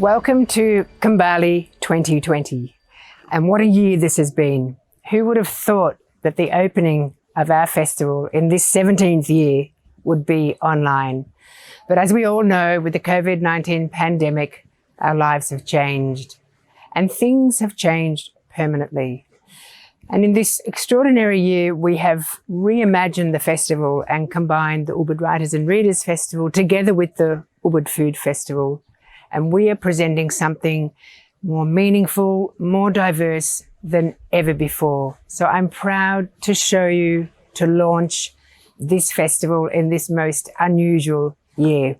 Welcome to KEMBALI 2020. And what a year this has been. Who would have thought that the opening of our festival in this 17th year would be online? But as we all know, with the COVID-19 pandemic, our lives have changed. And things have changed permanently. And in this extraordinary year, we have reimagined the festival and combined the Ubud Writers and Readers Festival together with the Ubud Food Festival. And we are presenting something more meaningful, more diverse than ever before. So I'm proud to show you, to launch this festival in this most unusual year.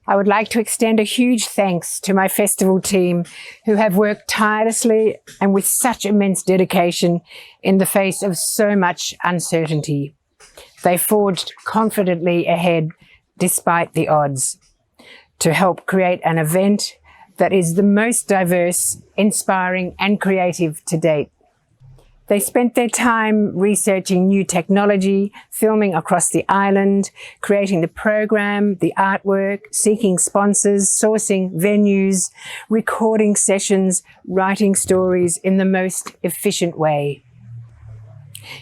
I would like to extend a huge thanks to my festival team who have worked tirelessly and with such immense dedication in the face of so much uncertainty. They forged confidently ahead despite the odds to help create an event that is the most diverse, inspiring and creative to date. They spent their time researching new technology, filming across the island, creating the program, the artwork, seeking sponsors, sourcing venues, recording sessions, writing stories in the most efficient way.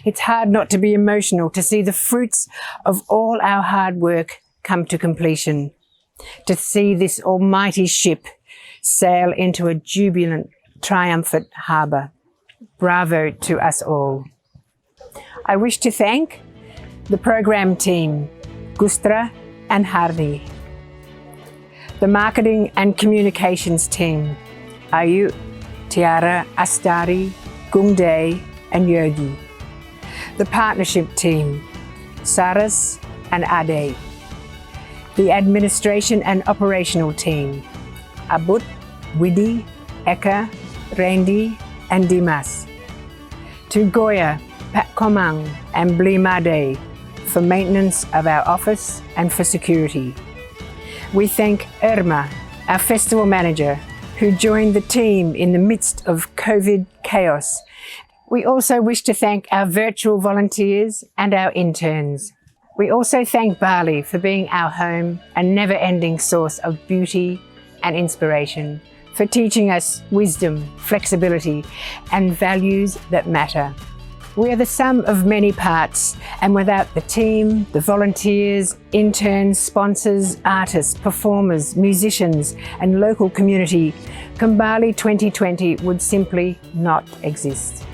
It's hard not to be emotional to see the fruits of all our hard work come to completion, to see this almighty ship sail into a jubilant, triumphant harbour. Bravo to us all. I wish to thank the program team, Gustra and Hardy, the marketing and communications team, Ayu, Tiara, Astari, Gungday and Yogi, the partnership team, Saras and Ade, the administration and operational team, Abut, Widi, Eka, Randy and Dimas, to Goya, Pat Komang and Blimade for maintenance of our office and for security. We thank Irma, our festival manager, who joined the team in the midst of COVID chaos. We also wish to thank our virtual volunteers and our interns. We also thank Bali for being our home and never-ending source of beauty and inspiration, for teaching us wisdom, flexibility, and values that matter. We are the sum of many parts, and without the team, the volunteers, interns, sponsors, artists, performers, musicians, and local community, KEMBALI 2020 would simply not exist.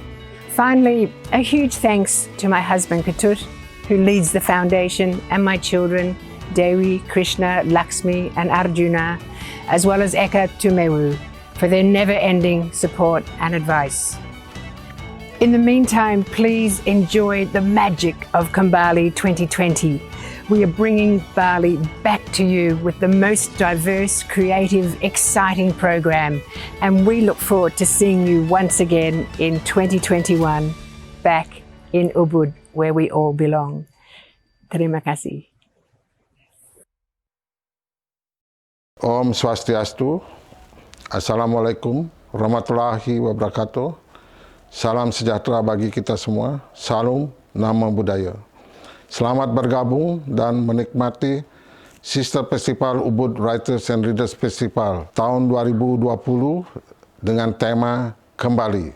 Finally, a huge thanks to my husband Ketut, who leads the foundation, and my children, Dewi, Krishna, Lakshmi, and Arjuna, as well as Eka Tumewu, for their never-ending support and advice. In the meantime, please enjoy the magic of KEMBALI 2020. We are bringing Bali back to you with the most diverse, creative, exciting program, and we look forward to seeing you once again in 2021, back in Ubud, where we all belong. Terima kasih. Om Swastiastu, Assalamualaikum warahmatullahi wabarakatuh. Salam sejahtera bagi kita semua. Salam nama budaya. Selamat bergabung dan menikmati Sister Festival Ubud Writers and Readers Festival tahun 2020 dengan tema Kembali.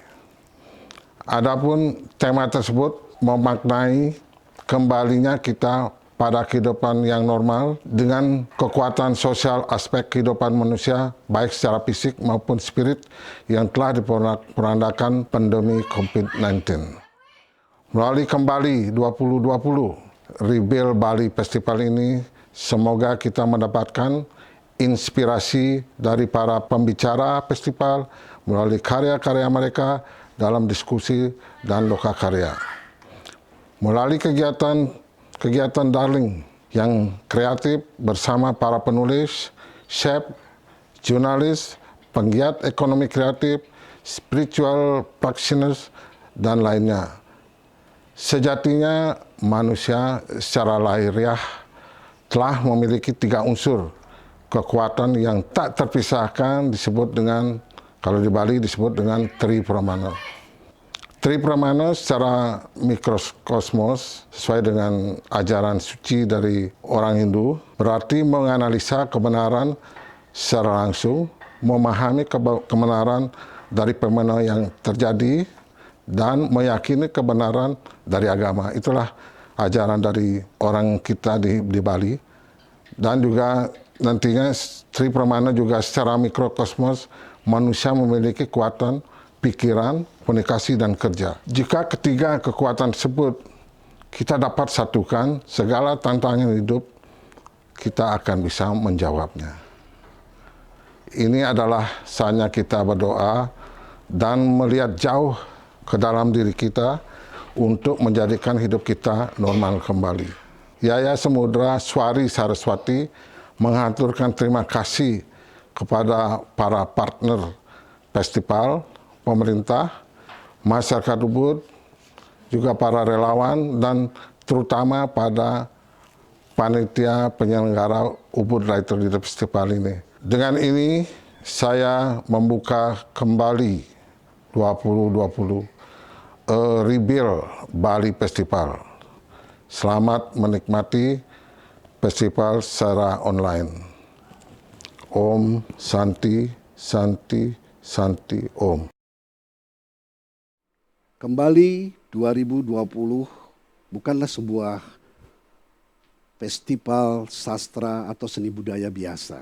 Adapun tema tersebut memaknai kembalinya kita pada kehidupan yang normal dengan kekuatan sosial aspek kehidupan manusia baik secara fisik maupun spirit yang telah diporak-porandakan pandemi COVID-19. Melalui KEMBALI 2020, Rebuild Bali Festival ini, semoga kita mendapatkan inspirasi dari para pembicara festival melalui karya-karya mereka dalam diskusi dan lokakarya. Melalui kegiatan darling yang kreatif bersama para penulis, chef, jurnalis, penggiat ekonomi kreatif, spiritual practitioners, dan lainnya. Sejatinya manusia secara lahiriah telah memiliki 3 unsur kekuatan yang tak terpisahkan, disebut dengan, kalau di Bali disebut dengan Tripramana. Tripramana secara mikrokosmos sesuai dengan ajaran suci dari orang Hindu berarti menganalisa kebenaran secara langsung, memahami kebenaran dari fenomena yang terjadi dan meyakini kebenaran dari agama. Itulah ajaran dari orang kita di Bali. Dan juga nantinya Tri Pramana juga secara mikrokosmos manusia memiliki kekuatan pikiran, komunikasi, dan kerja. Jika ketiga kekuatan tersebut kita dapat satukan, segala tantangan hidup kita akan bisa menjawabnya. Ini adalah saatnya kita berdoa dan melihat jauh ke dalam diri kita untuk menjadikan hidup kita normal kembali. Yayasan Mudra Swari Saraswati mengaturkan terima kasih kepada para partner festival, pemerintah, masyarakat Ubud, juga para relawan, dan terutama pada panitia penyelenggara Ubud Writer Leader Festival ini. Dengan ini saya membuka kembali 2020 Rebuild Bali Festival. Selamat menikmati festival secara online. Om Santi Santi Santi Om. Kembali 2020 bukanlah sebuah festival sastra atau seni budaya biasa.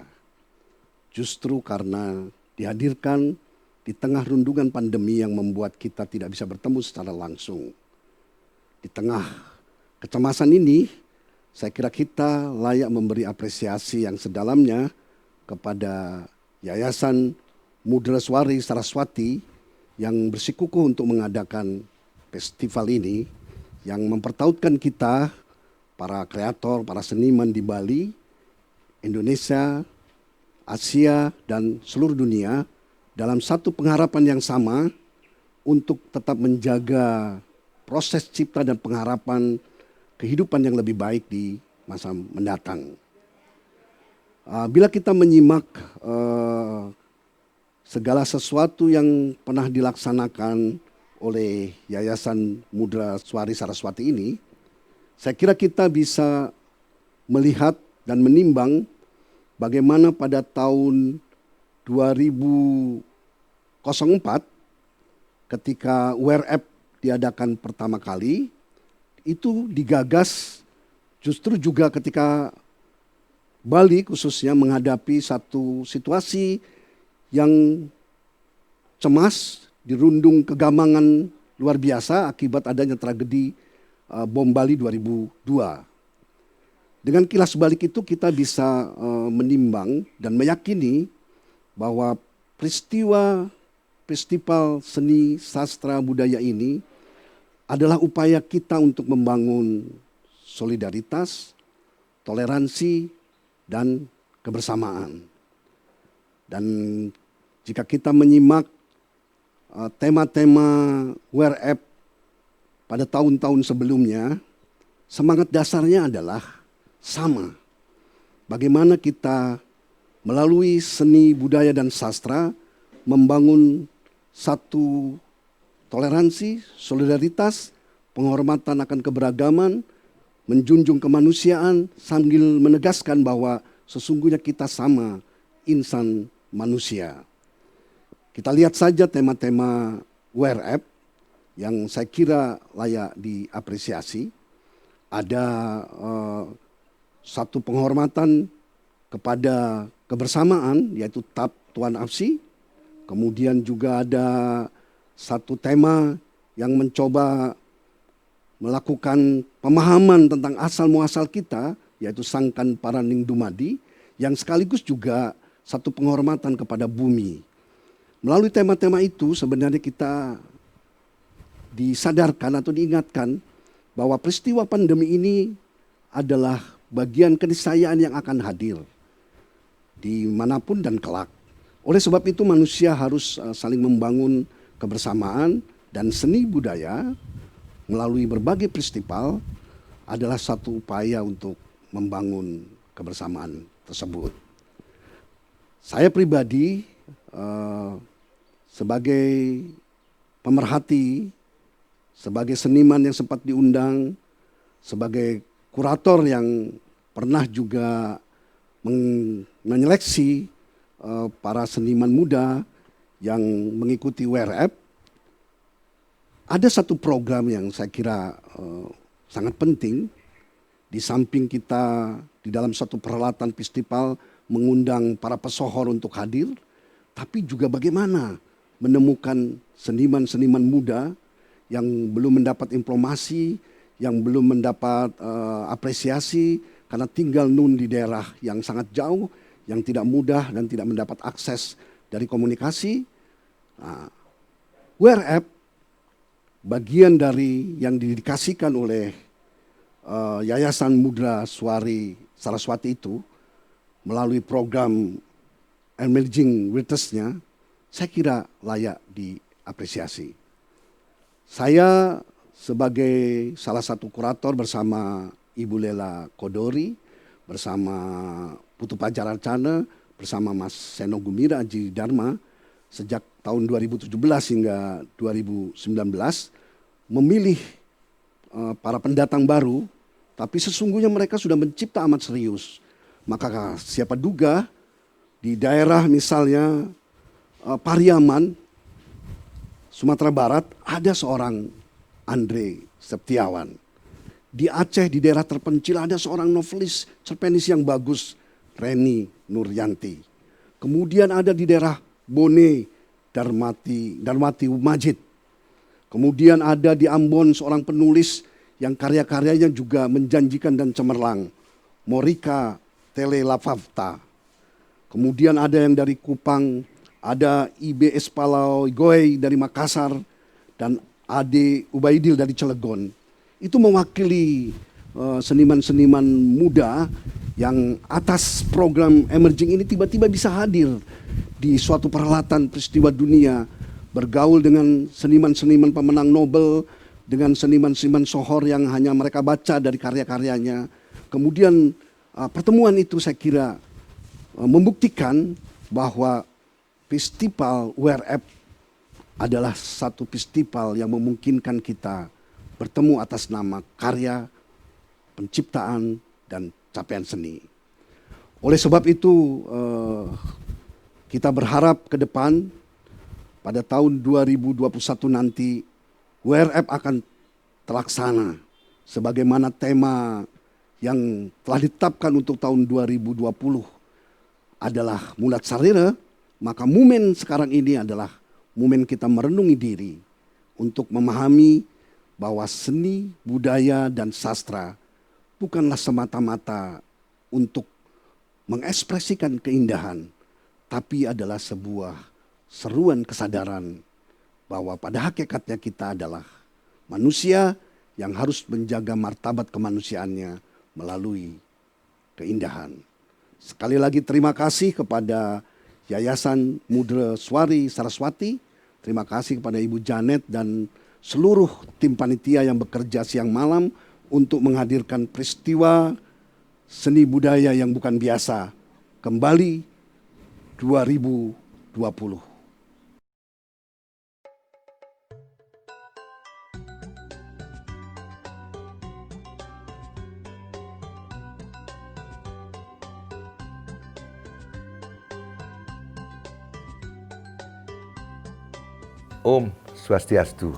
Justru karena dihadirkan di tengah rundungan pandemi yang membuat kita tidak bisa bertemu secara langsung. Di tengah kecemasan ini, saya kira kita layak memberi apresiasi yang sedalamnya kepada Yayasan Mudra Swari Saraswati yang bersikukuh untuk mengadakan festival ini, yang mempertautkan kita, para kreator, para seniman di Bali, Indonesia, Asia, dan seluruh dunia dalam satu pengharapan yang sama untuk tetap menjaga proses cipta dan pengharapan kehidupan yang lebih baik di masa mendatang. Bila kita menyimak segala sesuatu yang pernah dilaksanakan oleh Yayasan Mudra Swari Saraswati ini, saya kira kita bisa melihat dan menimbang bagaimana pada tahun 2004 ketika UWRF diadakan pertama kali, itu digagas justru juga ketika Bali khususnya menghadapi satu situasi yang cemas, dirundung kegamangan luar biasa akibat adanya tragedi bom Bali 2002. Dengan kilas balik itu kita bisa menimbang dan meyakini bahwa peristiwa festival seni sastra budaya ini adalah upaya kita untuk membangun solidaritas, toleransi, dan kebersamaan. Dan jika kita menyimak tema-tema UWRF pada tahun-tahun sebelumnya, semangat dasarnya adalah sama. Bagaimana kita melalui seni budaya dan sastra membangun satu toleransi, solidaritas, penghormatan akan keberagaman, menjunjung kemanusiaan sambil menegaskan bahwa sesungguhnya kita sama, insan manusia. Kita lihat saja tema-tema UWRF yang saya kira layak diapresiasi. Ada satu penghormatan kepada kebersamaan, yaitu Tap Tuan Afsi. Kemudian juga ada satu tema yang mencoba melakukan pemahaman tentang asal muasal kita, yaitu Sangkan Paraning Dumadi, yang sekaligus juga satu penghormatan kepada bumi. Melalui tema-tema itu sebenarnya kita disadarkan atau diingatkan bahwa peristiwa pandemi ini adalah bagian keniscayaan yang akan hadir dimanapun dan kelak. Oleh sebab itu manusia harus saling membangun kebersamaan, dan seni budaya melalui berbagai festival adalah satu upaya untuk membangun kebersamaan tersebut. Saya pribadi sebagai pemerhati, sebagai seniman yang sempat diundang, sebagai kurator yang pernah juga menyeleksi para seniman muda yang mengikuti UWRF, ada satu program yang saya kira sangat penting. Di samping kita di dalam satu peralatan festival mengundang para pesohor untuk hadir, tapi juga bagaimana menemukan seniman-seniman muda yang belum mendapat informasi, yang belum mendapat apresiasi karena tinggal di daerah yang sangat jauh, yang tidak mudah dan tidak mendapat akses dari komunikasi. Nah, UWRF bagian dari yang didedikasikan oleh Yayasan Mudra Swari Saraswati itu melalui program emerging richness-nya, saya kira layak diapresiasi. Saya sebagai salah satu kurator bersama Ibu Lela Kodori, bersama Putu Pajar Artha, bersama Mas Seno Gumira Aji Dharma, sejak tahun 2017 hingga 2019 memilih para pendatang baru, tapi sesungguhnya mereka sudah mencipta amat serius. Maka siapa duga di daerah misalnya Pariaman, Sumatera Barat, ada seorang Andre Septiawan. Di Aceh, di daerah terpencil, ada seorang novelis cerpenis yang bagus, Reni Nuryanti. Kemudian ada di daerah Bone, Darmati Majid. Kemudian ada di Ambon seorang penulis yang karya-karyanya juga menjanjikan dan cemerlang, Morika Telelafavta. Kemudian ada yang dari Kupang, ada IBS Palau Goy dari Makassar, dan Ade Ubaidil dari Cilegon. Itu mewakili seniman-seniman muda yang atas program emerging ini tiba-tiba bisa hadir di suatu perhelatan peristiwa dunia, bergaul dengan seniman-seniman pemenang Nobel, dengan seniman-seniman sohor yang hanya mereka baca dari karya-karyanya. Kemudian pertemuan itu saya kira membuktikan bahwa festival UWRF adalah satu festival yang memungkinkan kita bertemu atas nama karya, penciptaan, dan capaian seni. Oleh sebab itu kita berharap ke depan pada tahun 2021 nanti UWRF akan terlaksana sebagaimana tema yang telah ditetapkan untuk tahun 2020 adalah mulat sarira, maka momen sekarang ini adalah momen kita merenungi diri untuk memahami bahwa seni, budaya, dan sastra bukanlah semata-mata untuk mengekspresikan keindahan, tapi adalah sebuah seruan kesadaran bahwa pada hakikatnya kita adalah manusia yang harus menjaga martabat kemanusiaannya melalui keindahan. Sekali lagi terima kasih kepada Yayasan Mudra Swari Saraswati, terima kasih kepada Ibu Janet dan seluruh tim panitia yang bekerja siang malam untuk menghadirkan peristiwa seni budaya yang bukan biasa, Kembali 2020. Om Swastiastu.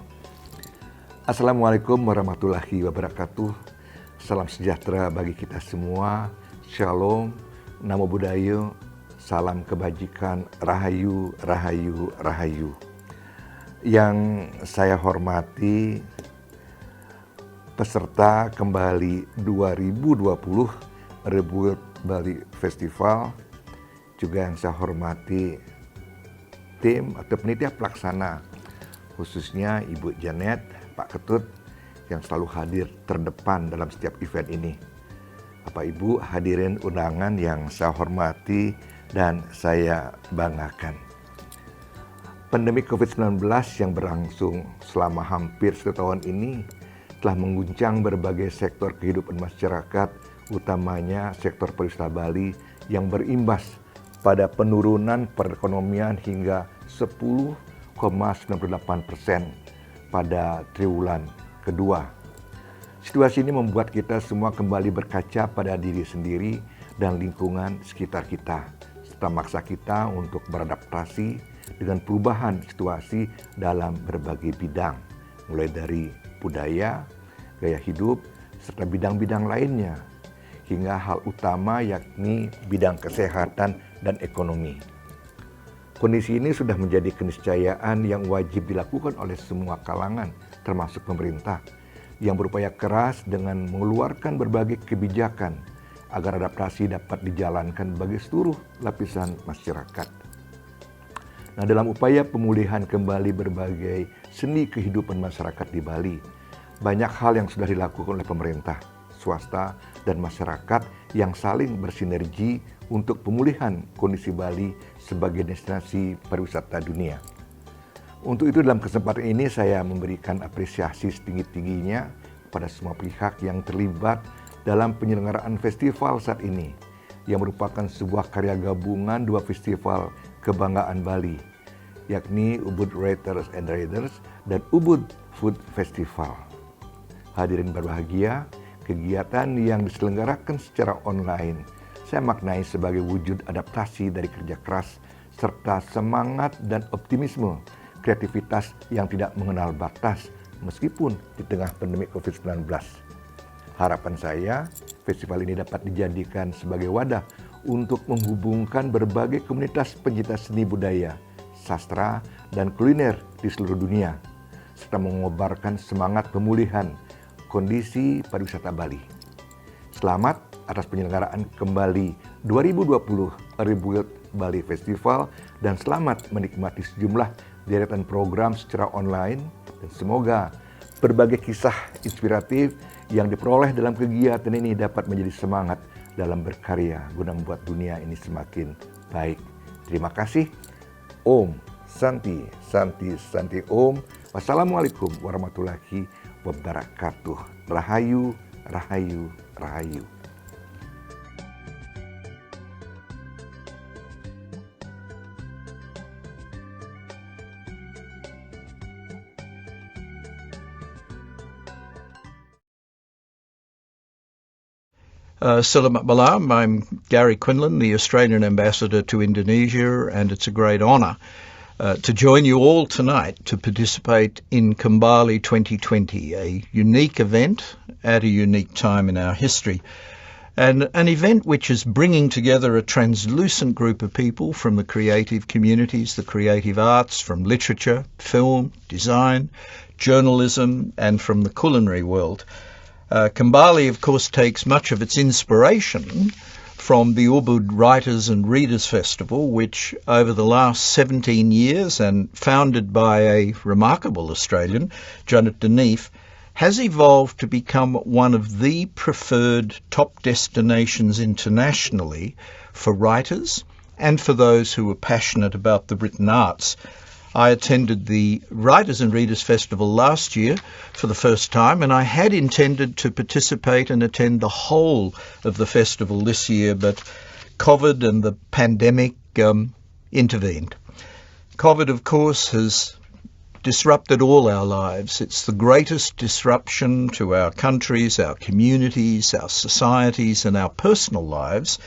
Assalamualaikum warahmatullahi wabarakatuh. Salam sejahtera bagi kita semua. Shalom, Namo Buddhaya, salam kebajikan, Rahayu, Rahayu, Rahayu. Yang saya hormati peserta Kembali 2020 Ubud Bali Festival, juga yang saya hormati tim atau penitia pelaksana, khususnya Ibu Janet, Pak Ketut, yang selalu hadir terdepan dalam setiap event ini. Bapak Ibu hadirin undangan yang saya hormati dan saya banggakan. Pandemi COVID-19 yang berlangsung selama hampir 1 tahun ini telah mengguncang berbagai sektor kehidupan masyarakat, utamanya sektor pariwisata Bali yang berimbas pada penurunan perekonomian hingga 10,98% pada triwulan kedua. Situasi ini membuat kita semua kembali berkaca pada diri sendiri dan lingkungan sekitar kita, serta maksa kita untuk beradaptasi dengan perubahan situasi dalam berbagai bidang, mulai dari budaya, gaya hidup, serta bidang-bidang lainnya, hingga hal utama yakni bidang kesehatan dan ekonomi. Kondisi ini sudah menjadi keniscayaan yang wajib dilakukan oleh semua kalangan, termasuk pemerintah, yang berupaya keras dengan mengeluarkan berbagai kebijakan agar adaptasi dapat dijalankan bagi seluruh lapisan masyarakat. Nah, dalam upaya pemulihan kembali berbagai seni kehidupan masyarakat di Bali, banyak hal yang sudah dilakukan oleh pemerintah, swasta, dan masyarakat yang saling bersinergi untuk pemulihan kondisi Bali sebagai destinasi pariwisata dunia. Untuk itu dalam kesempatan ini saya memberikan apresiasi setinggi-tingginya kepada semua pihak yang terlibat dalam penyelenggaraan festival saat ini, yang merupakan sebuah karya gabungan dua festival kebanggaan Bali, yakni Ubud Writers and Riders dan Ubud Food Festival. Hadirin berbahagia, kegiatan yang diselenggarakan secara online saya maknai sebagai wujud adaptasi dari kerja keras serta semangat dan optimisme kreativitas yang tidak mengenal batas meskipun di tengah pandemi COVID-19. Harapan saya, festival ini dapat dijadikan sebagai wadah untuk menghubungkan berbagai komunitas pencinta seni budaya, sastra, dan kuliner di seluruh dunia, serta mengobarkan semangat pemulihan kondisi pariwisata Bali. Selamat atas penyelenggaraan KEMBALI 2020 Virtual Bali Festival dan selamat menikmati sejumlah deretan program secara online dan semoga berbagai kisah inspiratif yang diperoleh dalam kegiatan ini dapat menjadi semangat dalam berkarya guna membuat dunia ini semakin baik. Terima kasih. Om Santi, Santi, Santi Om. Wassalamualaikum warahmatullahi wabarakatuh. Rahayu, Rahayu, Rahayu. Selamat malam, I'm Gary Quinlan, the Australian Ambassador to Indonesia, and it's a great honour to join you all tonight to participate in KEMBALI 2020, a unique event at a unique time in our history, and an event which is bringing together a translucent group of people from the creative communities, the creative arts, from literature, film, design, journalism, and from the culinary world. KEMBALI, of course, takes much of its inspiration from the Ubud Writers and Readers Festival, which over the last 17 years and founded by a remarkable Australian, Janet DeNeefe, has evolved to become one of the preferred top destinations internationally for writers and for those who are passionate about the written arts. I attended the Writers and Readers Festival last year for the first time, and I had intended to participate and attend the whole of the festival this year, but COVID and the pandemic intervened. COVID, of course, has disrupted all our lives. It's the greatest disruption to our countries, our communities, our societies, and our personal lives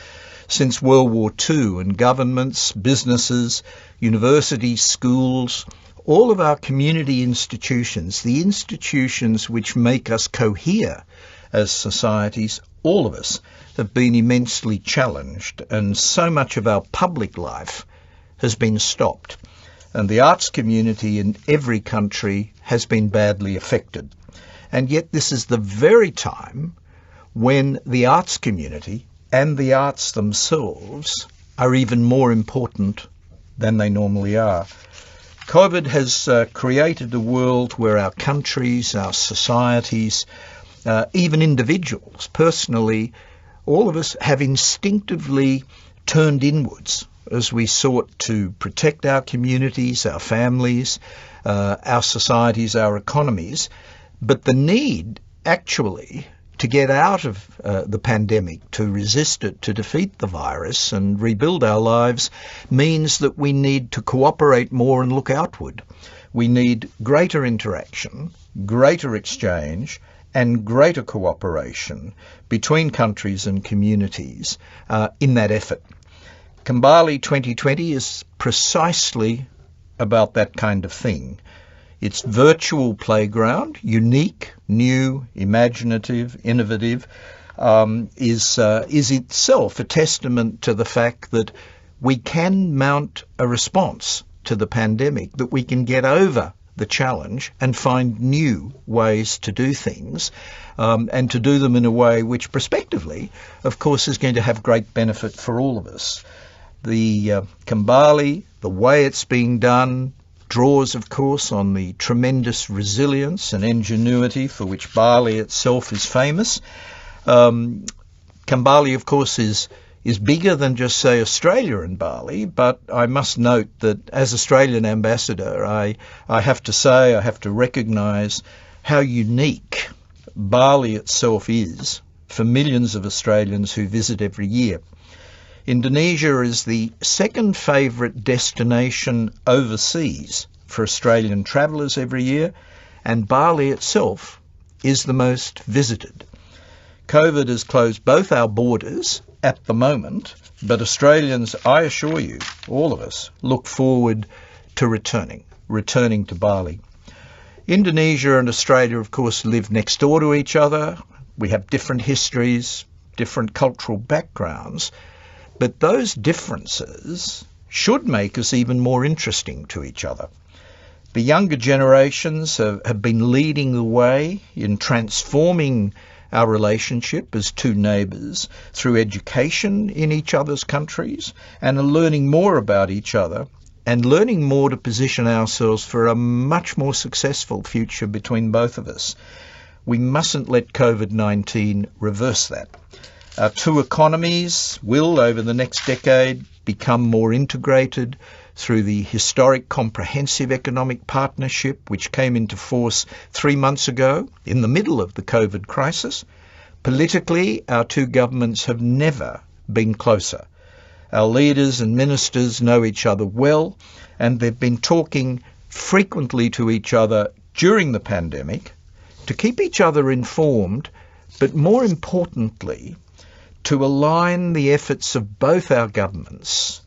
since World War II, and governments, businesses, universities, schools, all of our community institutions, the institutions which make us cohere as societies, all of us have been immensely challenged, and so much of our public life has been stopped. And the arts community in every country has been badly affected. And yet this is the very time when the arts community and the arts themselves are even more important than they normally are. COVID has created a world where our countries, our societies, even individuals, personally, all of us have instinctively turned inwards as we sought to protect our communities, our families, our societies, our economies. But the need actually to get out of the pandemic, to resist it, to defeat the virus and rebuild our lives means that we need to cooperate more and look outward. We need greater interaction, greater exchange, and greater cooperation between countries and communities in that effort. KEMBALI 2020 is precisely about that kind of thing. Its virtual playground, unique, new, imaginative, innovative, is itself a testament to the fact that we can mount a response to the pandemic, that we can get over the challenge and find new ways to do things, and to do them in a way which prospectively, of course, is going to have great benefit for all of us. The KEMBALI, the way it's being done, draws, of course, on the tremendous resilience and ingenuity for which Bali itself is famous. KEMBALI, of course, is bigger than just, say, Australia and Bali, but I must note that as Australian ambassador, I have to say, I have to recognise how unique Bali itself is for millions of Australians who visit every year. Indonesia is the second favourite destination overseas for Australian travellers every year, and Bali itself is the most visited. COVID has closed both our borders at the moment, but Australians, I assure you, all of us, look forward to returning to Bali. Indonesia and Australia, of course, live next door to each other. We have different histories, different cultural backgrounds, but those differences should make us even more interesting to each other. The younger generations have been leading the way in transforming our relationship as two neighbours through education in each other's countries and learning more about each other and learning more to position ourselves for a much more successful future between both of us. We mustn't let COVID-19 reverse that. Our two economies will, over the next decade, become more integrated through the historic Comprehensive Economic Partnership, which came into force 3 months ago in the middle of the COVID crisis. Politically, our two governments have never been closer. Our leaders and ministers know each other well, and they've been talking frequently to each other during the pandemic to keep each other informed, but more importantly, to align the efforts of both our governments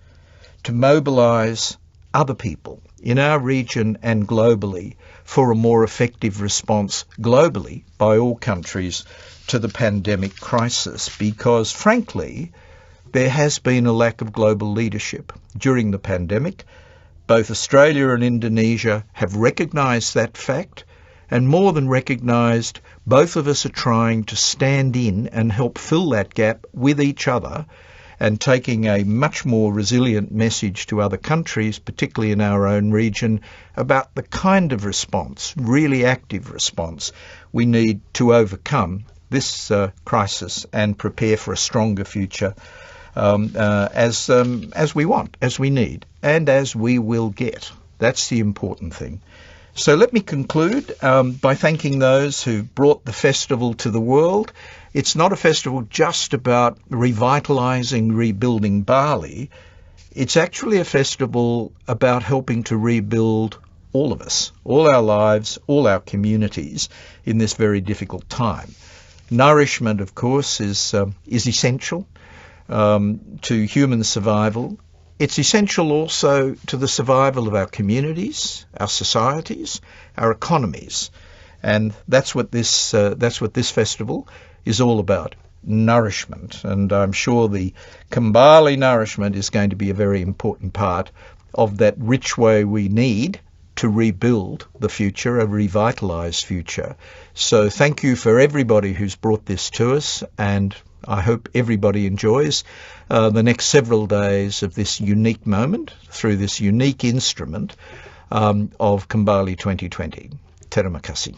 to mobilise other people in our region and globally for a more effective response globally by all countries to the pandemic crisis, because frankly there has been a lack of global leadership during the pandemic. Both Australia and Indonesia have recognised that fact, and more than recognised, both of us are trying to stand in and help fill that gap with each other, and taking a much more resilient message to other countries, particularly in our own region, about the kind of response, really active response, we need to overcome this crisis and prepare for a stronger future as we want, as we need, and as we will get. That's the important thing. So let me conclude by thanking those who brought the festival to the world. It's not a festival just about revitalising, rebuilding Bali. It's actually a festival about helping to rebuild all of us, all our lives, all our communities in this very difficult time. Nourishment, of course, is essential to human survival. It's essential also to the survival of our communities, our societies, our economies, and that's what this festival is all about: nourishment. And I'm sure the KEMBALI nourishment is going to be a very important part of that rich way we need to rebuild the future, a revitalised future. So thank you for everybody who's brought this to us, and I hope everybody enjoys the next several days of this unique moment through this unique instrument of KEMBALI 2020. Terima kasih.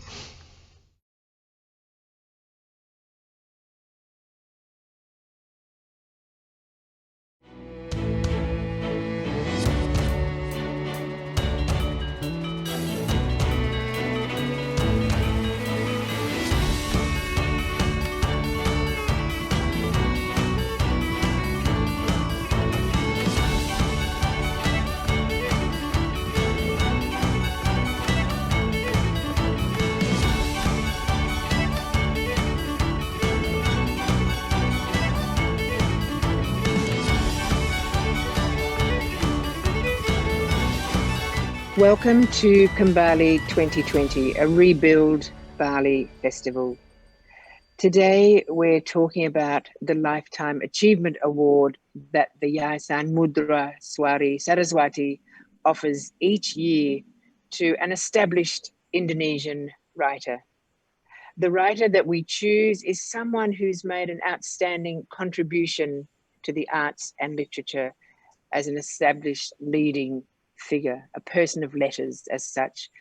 Welcome to KEMBALI 2020, a Rebuild Bali festival. Today we're talking about the Lifetime Achievement Award that the Yayasan Mudra Swari Saraswati offers each year to an established Indonesian writer. The writer that we choose is someone who's made an outstanding contribution to the arts and literature as an established leading figure, a person of letters as such.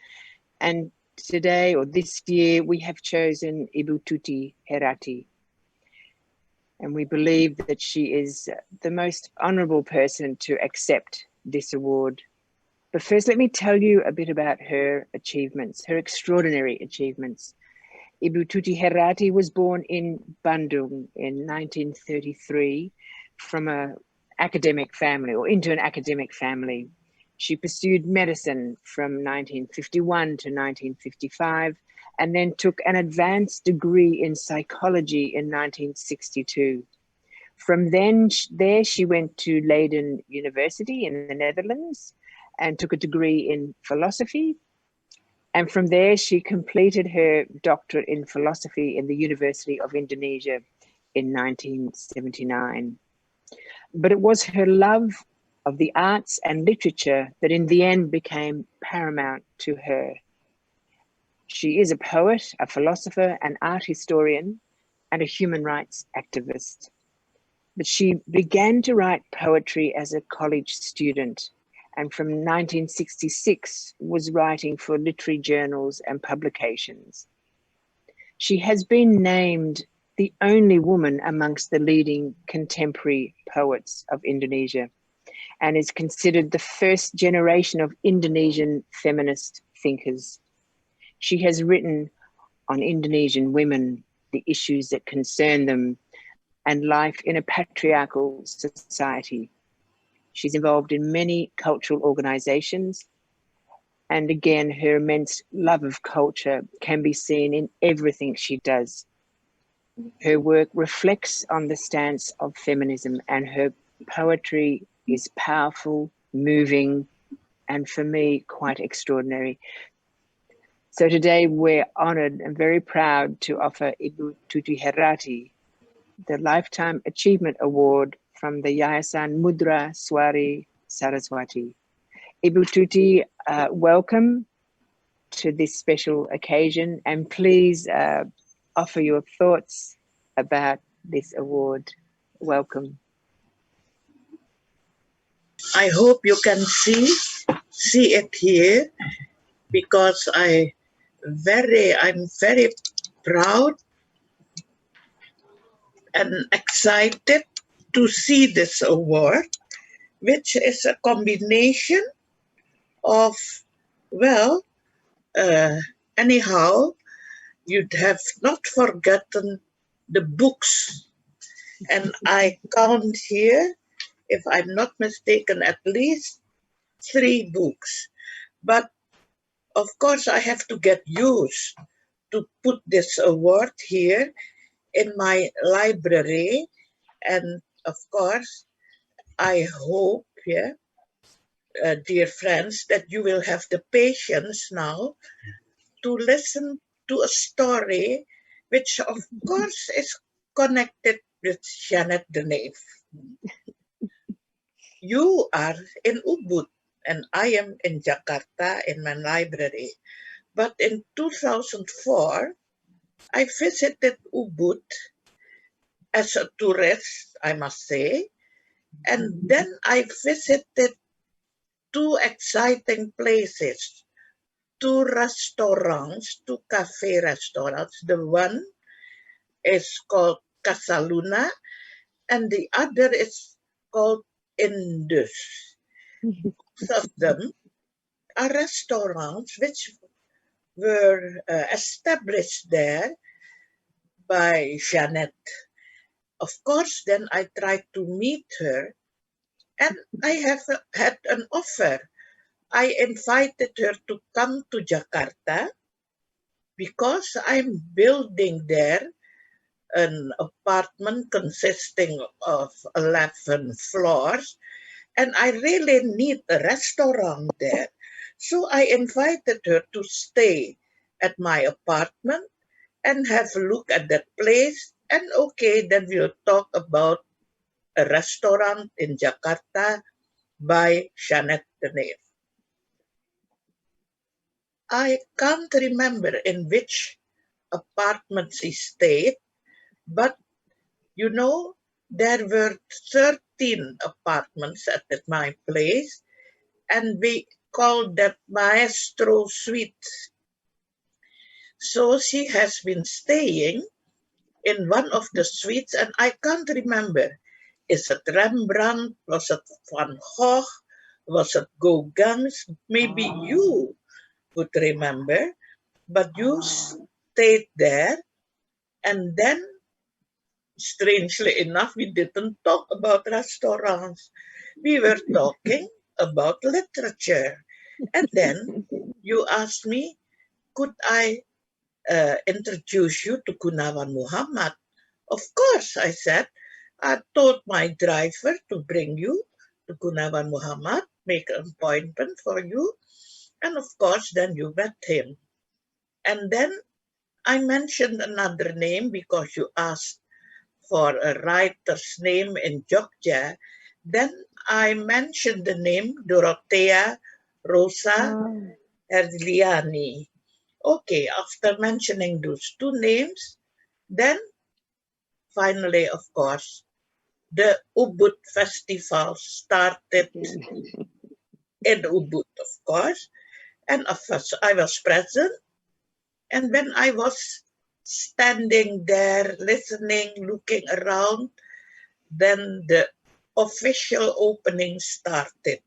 And today, or this year, we have chosen Ibu Toeti Heraty. And we believe that she is the most honourable person to accept this award. But first, let me tell you a bit about her achievements, her extraordinary achievements. Ibu Toeti Heraty was born in Bandung in 1933 from an academic family, or into an academic family. She pursued medicine from 1951 to 1955, and then took an advanced degree in psychology in 1962. From there she went to Leiden University in the Netherlands and took a degree in philosophy. And from there, she completed her doctorate in philosophy in the University of Indonesia in 1979. But it was her love of the arts and literature that in the end became paramount to her. She is a poet, a philosopher, an art historian, and a human rights activist. But she began to write poetry as a college student, and from 1966 was writing for literary journals and publications. She has been named the only woman amongst the leading contemporary poets of Indonesia, and is considered the first generation of Indonesian feminist thinkers. She has written on Indonesian women, the issues that concern them, and life in a patriarchal society. She's involved in many cultural organizations, and again, her immense love of culture can be seen in everything she does. Her work reflects on the stance of feminism, and her poetry is powerful, moving, and for me, quite extraordinary. So today we're honored and very proud to offer Ibu Toeti Heraty the Lifetime Achievement Award from the Yayasan Mudra Swari Saraswati. Ibu Toeti, welcome to this special occasion, and please offer your thoughts about this award. Welcome. I hope you can see it here, because I'm very proud and excited to see this award, which is a combination of, well, anyhow, you'd have not forgotten the books. And I count here, if I'm not mistaken, at least 3 books. But of course, I have to get used to put this award here in my library. And of course, I hope, dear friends, that you will have the patience now to listen to a story which, of course, is connected with Janet DeNeefe. You are in Ubud, and I am in Jakarta in my library. But in 2004, I visited Ubud as a tourist, I must say, and then I visited 2 exciting places, 2 restaurants, 2 cafe restaurants. The one is called Casaluna, and the other is called Indus. Both of them are restaurants which were established there by Janet. Of course, then I tried to meet her, and I have had an offer. I invited her to come to Jakarta because I'm building there an apartment consisting of 11 floors, and I really need a restaurant there. So I invited her to stay at my apartment and have a look at that place. And okay, then we'll talk about a restaurant in Jakarta by Janet DeNeefe. I can't remember in which apartment she stayed, but you know, there were 13 apartments at my place, and we called that Maestro Suite. So she has been staying in one of the suites, and I can't remember. Is it Rembrandt? Was it Van Gogh? Was it Gauguin's? Maybe you would remember, but you stayed there, and then strangely enough, we didn't talk about restaurants. We were talking about literature. And then you asked me, could I introduce you to Gunawan Muhammad? Of course, I said. I told my driver to bring you to Gunawan Muhammad, make an appointment for you. And of course, then you met him. And then I mentioned another name because you asked for a writer's name in Jogja. Then I mentioned the name Dorothea Rosa Herliani. Okay, after mentioning those two names, then finally, of course, the Ubud Festival started in Ubud, of course. And of course, I was present. And when I was standing there, listening, looking around, then the official opening started.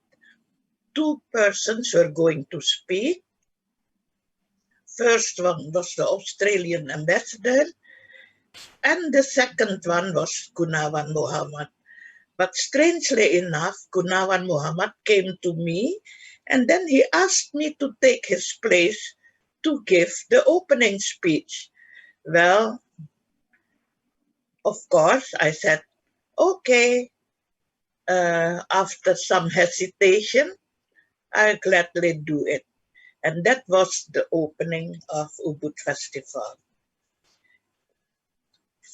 Two persons were going to speak. First one was the Australian ambassador, and the second one was Gunawan Muhammad. But strangely enough, Gunawan Muhammad came to me, and then he asked me to take his place to give the opening speech. Well, of course, I said, okay. After some hesitation, I'll gladly do it. And that was the opening of Ubud Festival.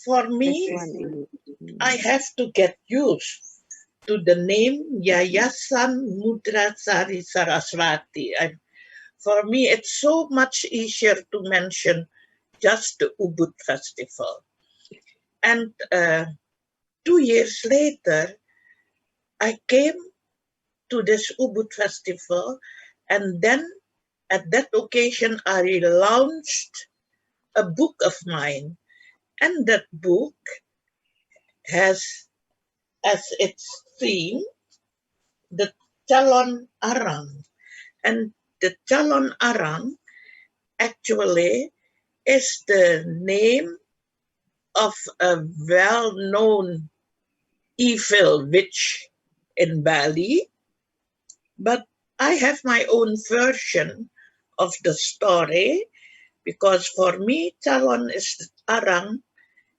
For me, I have to get used to the name Yayasan Mudra Swari Saraswati. For me, it's so much easier to mention just the Ubud Festival. And 2 years later, I came to this Ubud Festival, and then at that occasion, I launched a book of mine. And that book has as its theme the Calon Arang. And the Calon Arang actually is the name of a well-known evil witch in Bali. But I have my own version of the story, because for me, Calon is Arang.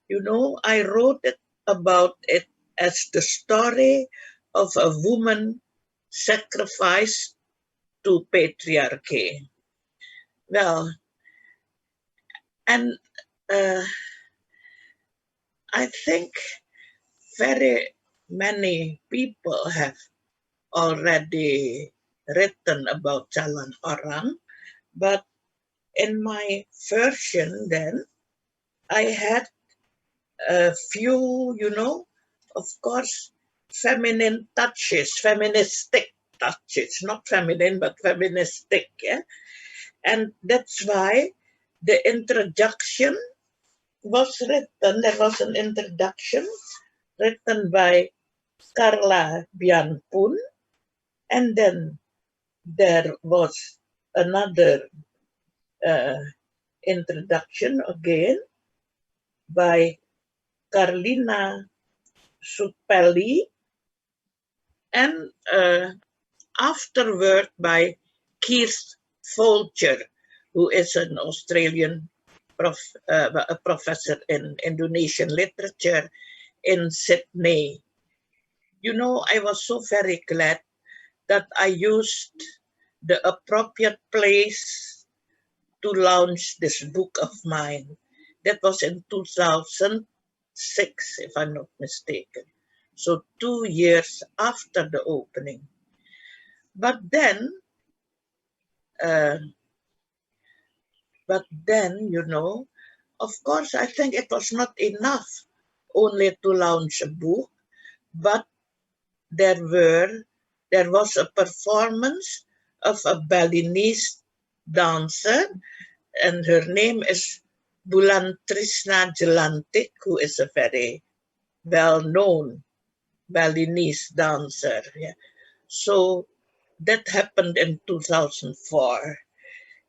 You know, I wrote about it as the story of a woman sacrificed to patriarchy. Well, and I think very many people have already written about Calon Orang, but in my version then, I had a few, of course, feminine touches, feministic touches, not feminine, but feministic, yeah? And that's why the introduction was written, there was an introduction written by Carla Bianpun, and then there was another introduction again by Carlina Supelli, and afterward by Keith Folger, who is an Australian a professor in Indonesian literature in Sydney. You know, I was so very glad that I used the appropriate place to launch this book of mine. That was in 2006, if I'm not mistaken. So 2 years after the opening. But then, you know, of course, I think it was not enough only to launch a book, but there was a performance of a Balinese dancer, and her name is Bulan Trisna Jelantik, who is a very well-known Balinese dancer. Yeah. So that happened in 2004.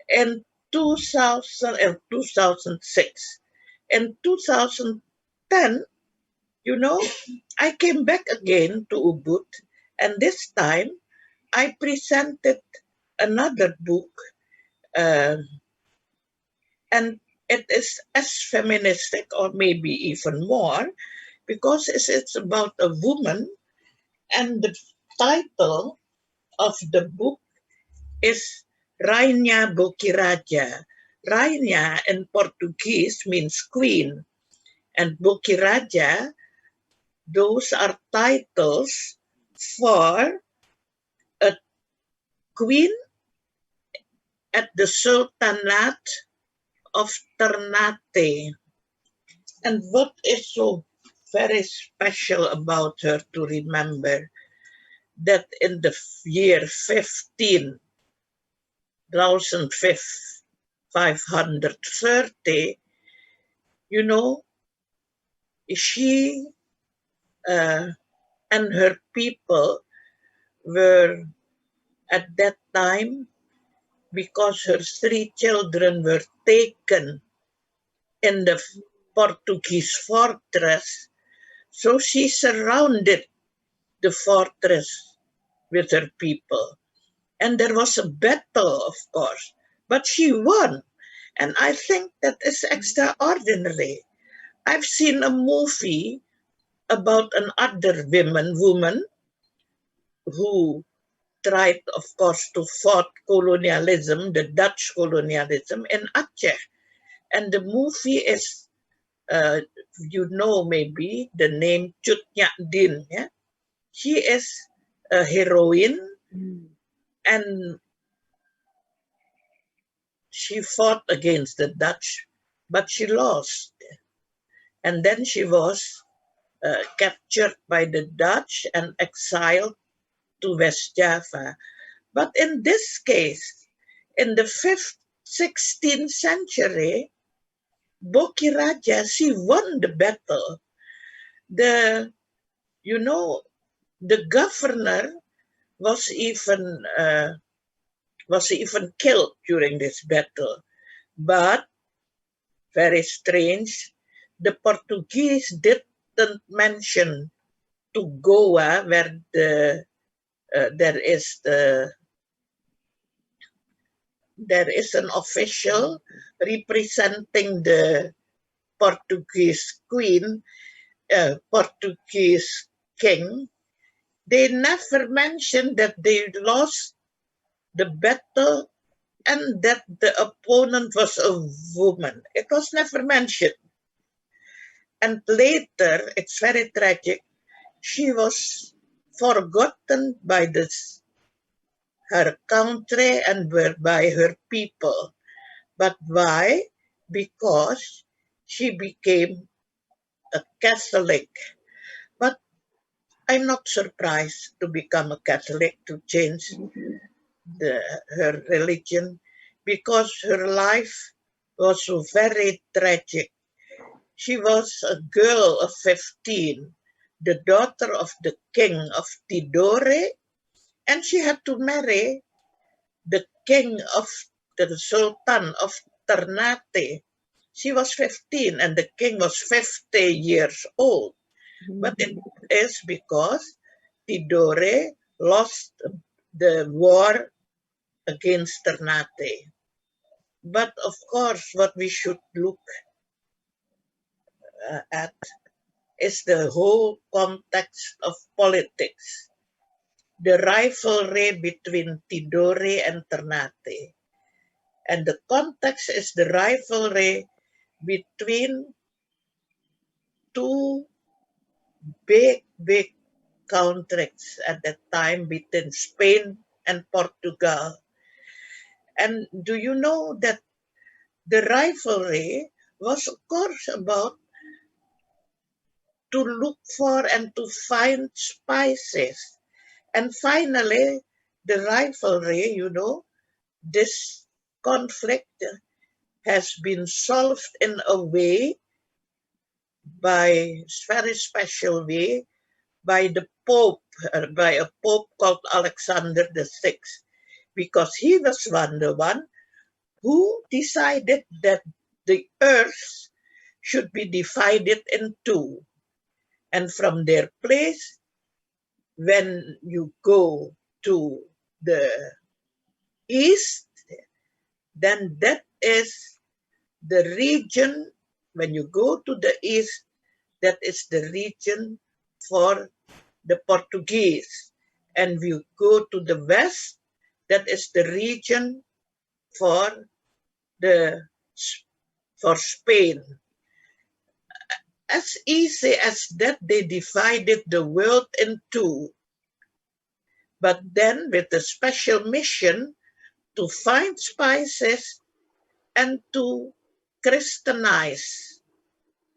In 2000 and 2006. In 2010, you know, I came back again to Ubud, and this time I presented another book, and it is as feministic, or maybe even more, because it's about a woman, and the title of the book is Rainha Bokiraja. Rainha in Portuguese means queen, and Bokiraja, those are titles for a queen at the Sultanate of Ternate. And what is so very special about her to remember, that in the year 1530, you know, she and her people were at that time, because her 3 children were taken in the Portuguese fortress, so she surrounded the fortress with her people. And there was a battle, of course, but she won. And I think that is extraordinary. I've seen a movie about another woman who tried, of course, to fight colonialism, the Dutch colonialism in Aceh. And the movie is, you know, maybe the name Cut Nyak Din. Yeah? She is a heroine, and she fought against the Dutch, but she lost. And then she was captured by the Dutch and exiled to West Java. But in this case, in the 16th century, Bokiraja, she won the battle. The governor was even killed during this battle. But very strange, the Portuguese didn't mention to Goa, where there is an official representing the Portuguese queen, Portuguese king. They never mentioned that they lost the battle and that the opponent was a woman. It was never mentioned. And later, it's very tragic, she was forgotten by her country and by her people. But why? Because she became a Catholic. But I'm not surprised to become a Catholic, to change her religion, because her life was so very tragic. She was a girl of 15, the daughter of the king of Tidore, and she had to marry the king of the Sultan of Ternate. She was 15 and the king was 50 years old. But it is because Tidore lost the war against Ternate. But of course, what we should look at is the whole context of politics. the rivalry between Tidore and Ternate. And the context is the rivalry between two big countries at that time, between Spain and Portugal. And do you know that the rivalry was, of course, about to look for and to find spices. And finally, the rivalry, you know, this conflict has been solved in a way, by very special way, by the Pope, by a Pope called Alexander VI, because he was the one who decided that the earth should be divided in two. And from their place, when you go to the east, then that is the region, when you go to the east, that is the region for the Portuguese. And we go to the west, that is the region for Spain. As easy as that, they divided the world in two. But then with a special mission to find spices and to Christianize.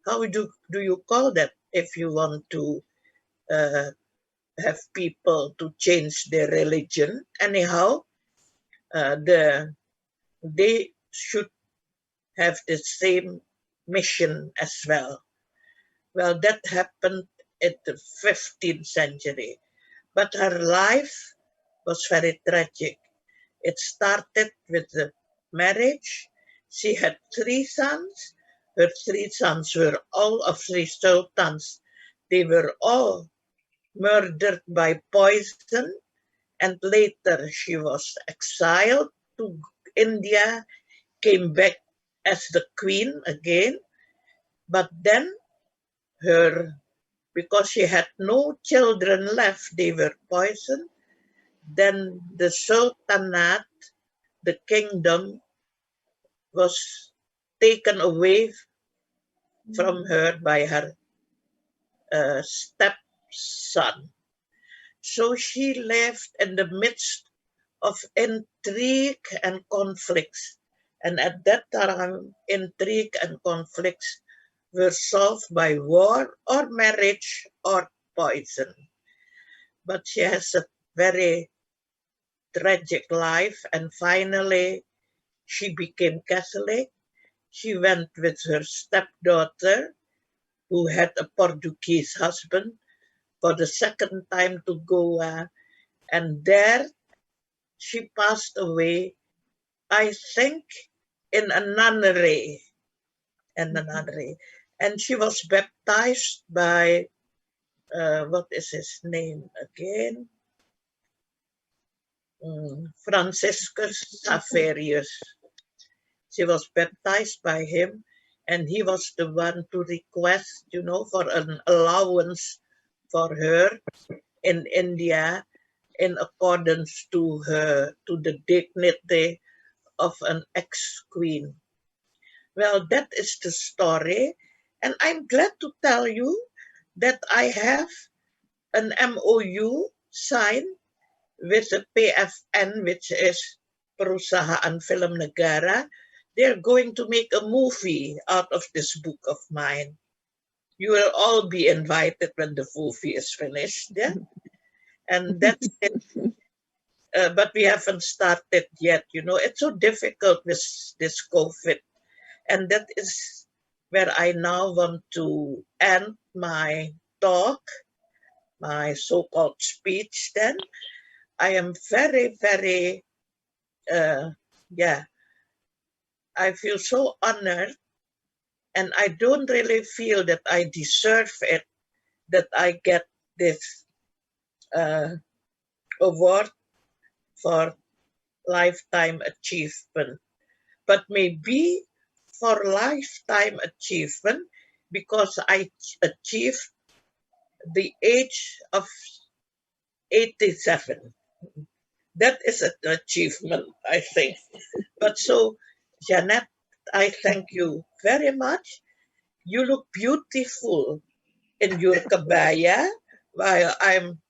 How do you call that if you want to have people to change their religion? Anyhow, they should have the same mission as well. Well, that happened in the 15th century. But her life was very tragic. It started with the marriage. She had 3 sons. Her 3 sons were all of 3 sultans. They were all murdered by poison. And later she was exiled to India, came back as the queen again. But then because she had no children left, they were poisoned. Then the sultanate, the kingdom, was taken away from her by her stepson. So she lived in the midst of intrigue and conflicts. And at that time, intrigue and conflicts were solved by war or marriage or poison. But she has a very tragic life, and finally she became Catholic. She went with her stepdaughter, who had a Portuguese husband, for the second time to Goa, and there she passed away, I think, in a nunnery. And she was baptized by, what is his name again? Franciscus Xaverius. She was baptized by him, and he was the one to request, you know, for an allowance for her in India in accordance to the dignity of an ex-queen. Well, that is the story, and I'm glad to tell you that I have an MOU signed with the PFN, which is Perusahaan Film Negara. They're going to make a movie out of this book of mine. You will all be invited when the movie is finished, yeah? And that's it. But we haven't started yet, you know. It's so difficult with this COVID. And that is where I now want to end my talk, my so-called speech then. I am very, very, I feel so honored, and I don't really feel that I deserve it, that I get this award for lifetime achievement. But maybe for lifetime achievement, because I achieved the age of 87. That is an achievement, I think. But so, Janet, I thank you very much. You look beautiful in your kabaya, while I'm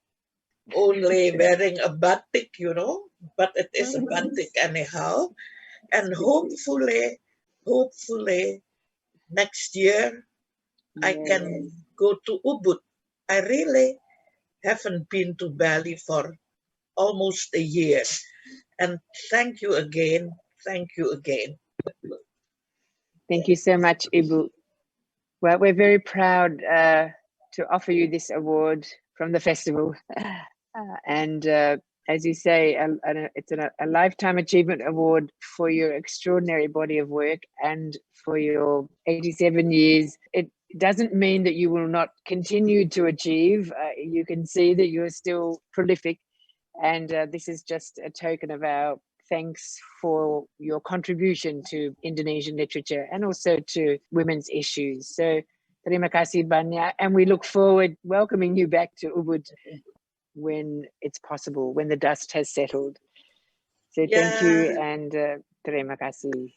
only wearing a batik, you know, but it is a batik anyhow. And hopefully next year I can go to Ubud. I really haven't been to Bali for almost a year. And thank you again. Thank you again. Thank you so much, Ibu. Well, we're very proud to offer you this award from the festival. And as you say, it's a lifetime achievement award for your extraordinary body of work and for your 87 years. It doesn't mean that you will not continue to achieve. You can see that you're still prolific. And this is just a token of our thanks for your contribution to Indonesian literature and also to women's issues. So, terima kasih banyak. And we look forward welcoming you back to Ubud when it's possible, when the dust has settled. So thank you and terima kasih.